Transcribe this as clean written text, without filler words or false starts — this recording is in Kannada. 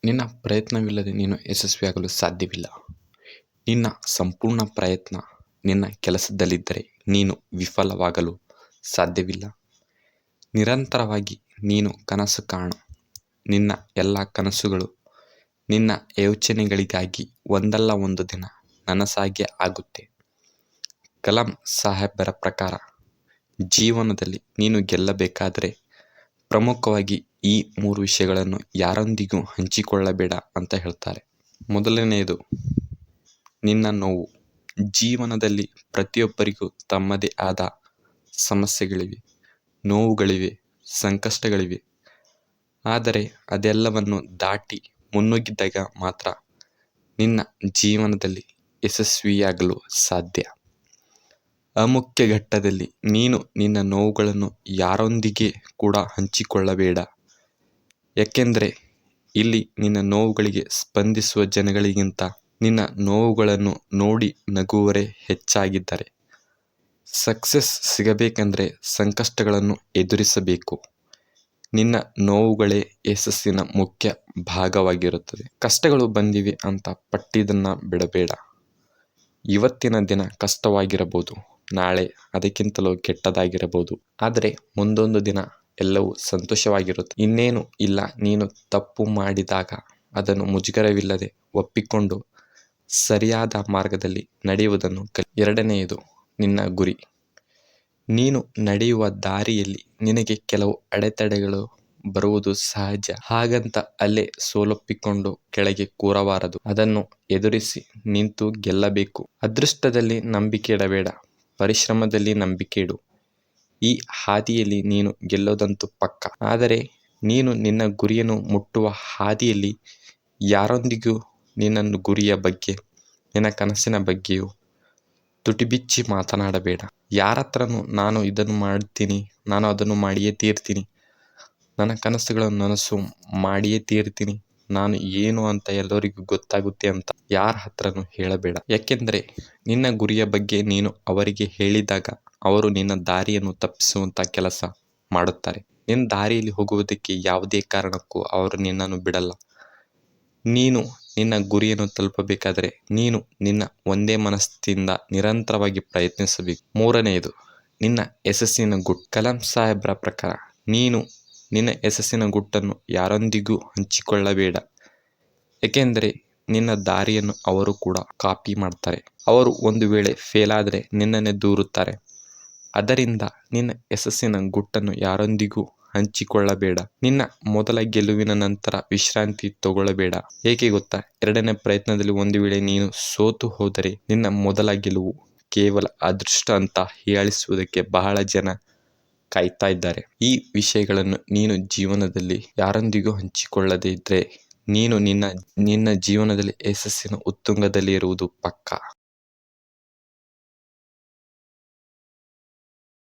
ನಿನ್ನ ಪ್ರಯತ್ನವಿಲ್ಲದೆ ನೀನು ಯಶಸ್ವಿಯಾಗಲು ಸಾಧ್ಯವಿಲ್ಲ. ನಿನ್ನ ಸಂಪೂರ್ಣ ಪ್ರಯತ್ನ ನಿನ್ನ ಕೆಲಸದಲ್ಲಿದ್ದರೆ ನೀನು ವಿಫಲವಾಗಲು ಸಾಧ್ಯವಿಲ್ಲ. ನಿರಂತರವಾಗಿ ನೀನು ಕನಸು ಕಾಣು. ನಿನ್ನ ಎಲ್ಲ ಕನಸುಗಳು ನಿನ್ನ ಯೋಚನೆಗಳಿಗಾಗಿ ಒಂದಲ್ಲ ಒಂದು ದಿನ ನನಸಾಗೇ ಆಗುತ್ತೆ. ಕಲಾಂ ಸಾಹೇಬರ ಪ್ರಕಾರ ಜೀವನದಲ್ಲಿ ನೀನು ಗೆಲ್ಲಬೇಕಾದರೆ ಪ್ರಮುಖವಾಗಿ ಈ 3 ವಿಷಯಗಳನ್ನು ಯಾರೊಂದಿಗೂ ಹಂಚಿಕೊಳ್ಳಬೇಡ ಅಂತ ಹೇಳ್ತಾರೆ. ಮೊದಲನೆಯದು ನಿನ್ನ ನೋವು. ಜೀವನದಲ್ಲಿ ಪ್ರತಿಯೊಬ್ಬರಿಗೂ ತಮ್ಮದೇ ಆದ ಸಮಸ್ಯೆಗಳಿವೆ, ನೋವುಗಳಿವೆ, ಸಂಕಷ್ಟಗಳಿವೆ. ಆದರೆ ಅದೆಲ್ಲವನ್ನು ದಾಟಿ ಮುನ್ನುಗ್ಗಿದಾಗ ಮಾತ್ರ ನಿನ್ನ ಜೀವನದಲ್ಲಿ ಯಶಸ್ವಿಯಾಗಲು ಸಾಧ್ಯ. ಅಮುಖ್ಯ ಘಟ್ಟದಲ್ಲಿ ನೀನು ನಿನ್ನ ನೋವುಗಳನ್ನು ಯಾರೊಂದಿಗೆ ಕೂಡ ಹಂಚಿಕೊಳ್ಳಬೇಡ. ಯಾಕೆಂದರೆ ಇಲ್ಲಿ ನಿನ್ನ ನೋವುಗಳಿಗೆ ಸ್ಪಂದಿಸುವ ಜನಗಳಿಗಿಂತ ನಿನ್ನ ನೋವುಗಳನ್ನು ನೋಡಿ ನಗುವವರೇ ಹೆಚ್ಚಾಗಿದ್ದಾರೆ. ಸಕ್ಸಸ್ ಸಿಗಬೇಕೆಂದರೆ ಸಂಕಷ್ಟಗಳನ್ನು ಎದುರಿಸಬೇಕು. ನಿನ್ನ ನೋವುಗಳೇ ಯಶಸ್ಸಿನ ಮುಖ್ಯ ಭಾಗವಾಗಿರುತ್ತದೆ. ಕಷ್ಟಗಳು ಬಂದಿವೆ ಅಂತ ಪಟ್ಟಿದ್ದನ್ನು ಬಿಡಬೇಡ. ಇವತ್ತಿನ ದಿನ ಕಷ್ಟವಾಗಿರಬಹುದು, ನಾಳೆ ಅದಕ್ಕಿಂತಲೂ ಕೆಟ್ಟದಾಗಿರಬಹುದು. ಆದರೆ ಮುಂದೊಂದು ದಿನ ಎಲ್ಲವೂ ಸಂತೋಷವಾಗಿರುತ್ತೆ. ಇನ್ನೇನು ಇಲ್ಲ, ನೀನು ತಪ್ಪು ಮಾಡಿದಾಗ ಅದನ್ನು ಮುಜುಗರವಿಲ್ಲದೆ ಒಪ್ಪಿಕೊಂಡು ಸರಿಯಾದ ಮಾರ್ಗದಲ್ಲಿ ನಡೆಯುವುದನ್ನು ಕಲಿ. ಎರಡನೆಯದು ನಿನ್ನ ಗುರಿ. ನೀನು ನಡೆಯುವ ದಾರಿಯಲ್ಲಿ ನಿನಗೆ ಕೆಲವು ಅಡೆತಡೆಗಳು ಬರುವುದು ಸಹಜ. ಹಾಗಂತ ಅಲ್ಲೇ ಸೋಲೊಪ್ಪಿಕೊಂಡು ಕೆಳಗೆ ಕೂರಬಾರದು. ಅದನ್ನು ಎದುರಿಸಿ ನಿಂತು ಗೆಲ್ಲಬೇಕು. ಅದೃಷ್ಟದಲ್ಲಿ ನಂಬಿಕೆ ಇಡಬೇಡ, ಪರಿಶ್ರಮದಲ್ಲಿ ನಂಬಿಕೆ ಇಡು. ಈ ಹಾದಿಯಲ್ಲಿ ನೀನು ಗೆಲ್ಲೋದಂತೂ ಪಕ್ಕ. ಆದರೆ ನೀನು ನಿನ್ನ ಗುರಿಯನ್ನು ಮುಟ್ಟುವ ಹಾದಿಯಲ್ಲಿ ಯಾರೊಂದಿಗೂ ನಿನ್ನ ಗುರಿಯ ಬಗ್ಗೆ, ನಿನ್ನ ಕನಸಿನ ಬಗ್ಗೆಯೂ ತುಟಿಬಿಚ್ಚಿ ಮಾತನಾಡಬೇಡ. ಯಾರತ್ರನೂ ನಾನು ಇದನ್ನು ಮಾಡ್ತೀನಿ, ನಾನು ಅದನ್ನು ಮಾಡಿಯೇ ತೀರ್ತೀನಿ, ನನ್ನ ಕನಸುಗಳನ್ನು ನನಸು ಮಾಡಿಯೇ ತೀರ್ತೀನಿ, ನಾನು ಏನು ಅಂತ ಎಲ್ಲರಿಗೂ ಗೊತ್ತಾಗುತ್ತೆ ಅಂತ ಯಾರ ಹತ್ರನೂ ಹೇಳಬೇಡ. ಯಾಕೆಂದರೆ ನಿನ್ನ ಗುರಿಯ ಬಗ್ಗೆ ನೀನು ಅವರಿಗೆ ಹೇಳಿದಾಗ ಅವರು ನಿನ್ನ ದಾರಿಯನ್ನು ತಪ್ಪಿಸುವಂಥ ಕೆಲಸ ಮಾಡುತ್ತಾರೆ. ನಿನ್ನ ದಾರಿಯಲ್ಲಿ ಹೋಗುವುದಕ್ಕೆ ಯಾವುದೇ ಕಾರಣಕ್ಕೂ ಅವರು ನಿನ್ನನ್ನು ಬಿಡಲ್ಲ. ನೀನು ನಿನ್ನ ಗುರಿಯನ್ನು ತಲುಪಬೇಕಾದರೆ ನೀನು ನಿನ್ನ ಒಂದೇ ಮನಸ್ಸಿನಿಂದ ನಿರಂತರವಾಗಿ ಪ್ರಯತ್ನಿಸಬೇಕು. ಮೂರನೆಯದು ನಿನ್ನ ಯಶಸ್ಸಿನ ಗುಟ್ಟು. ಕಲಾಂ ಸಾಹೇಬ್ರ ಪ್ರಕಾರ ನೀನು ನಿನ್ನ ಯಶಸ್ಸಿನ ಗುಟ್ಟನ್ನು ಯಾರೊಂದಿಗೂ ಹಂಚಿಕೊಳ್ಳಬೇಡ. ಏಕೆಂದರೆ ನಿನ್ನ ದಾರಿಯನ್ನು ಅವರು ಕೂಡ ಕಾಪಿ ಮಾಡ್ತಾರೆ. ಅವರು ಒಂದು ವೇಳೆ ಫೇಲ್ ಆದರೆ ನಿನ್ನನ್ನೇ ದೂರುತ್ತಾರೆ. ಅದರಿಂದ ನಿನ್ನ ಯಶಸ್ಸಿನ ಗುಟ್ಟನ್ನು ಯಾರೊಂದಿಗೂ ಹಂಚಿಕೊಳ್ಳಬೇಡ. ನಿನ್ನ ಮೊದಲ ಗೆಲುವಿನ ನಂತರ ವಿಶ್ರಾಂತಿ ತಗೊಳ್ಳಬೇಡ. ಏಕೆ ಗೊತ್ತಾ? ಎರಡನೇ ಪ್ರಯತ್ನದಲ್ಲಿ ಒಂದು ವೇಳೆ ನೀನು ಸೋತು ಹೋದರೆ ನಿನ್ನ ಮೊದಲ ಗೆಲುವು ಕೇವಲ ಅದೃಷ್ಟ ಅಂತ ಹೀಯಾಳಿಸುವುದಕ್ಕೆ ಬಹಳ ಜನ ಕಾಯ್ತಾ ಇದ್ದಾರೆ. ಈ ವಿಷಯಗಳನ್ನು ನೀನು ಜೀವನದಲ್ಲಿ ಯಾರೊಂದಿಗೂ ಹಂಚಿಕೊಳ್ಳದೇ ಇದ್ರೆ ನೀನು ನಿನ್ನ ಜೀವನದಲ್ಲಿ ಯಶಸ್ಸಿನ ಉತ್ತುಂಗದಲ್ಲಿ ಇರುವುದು ಪಕ್ಕ.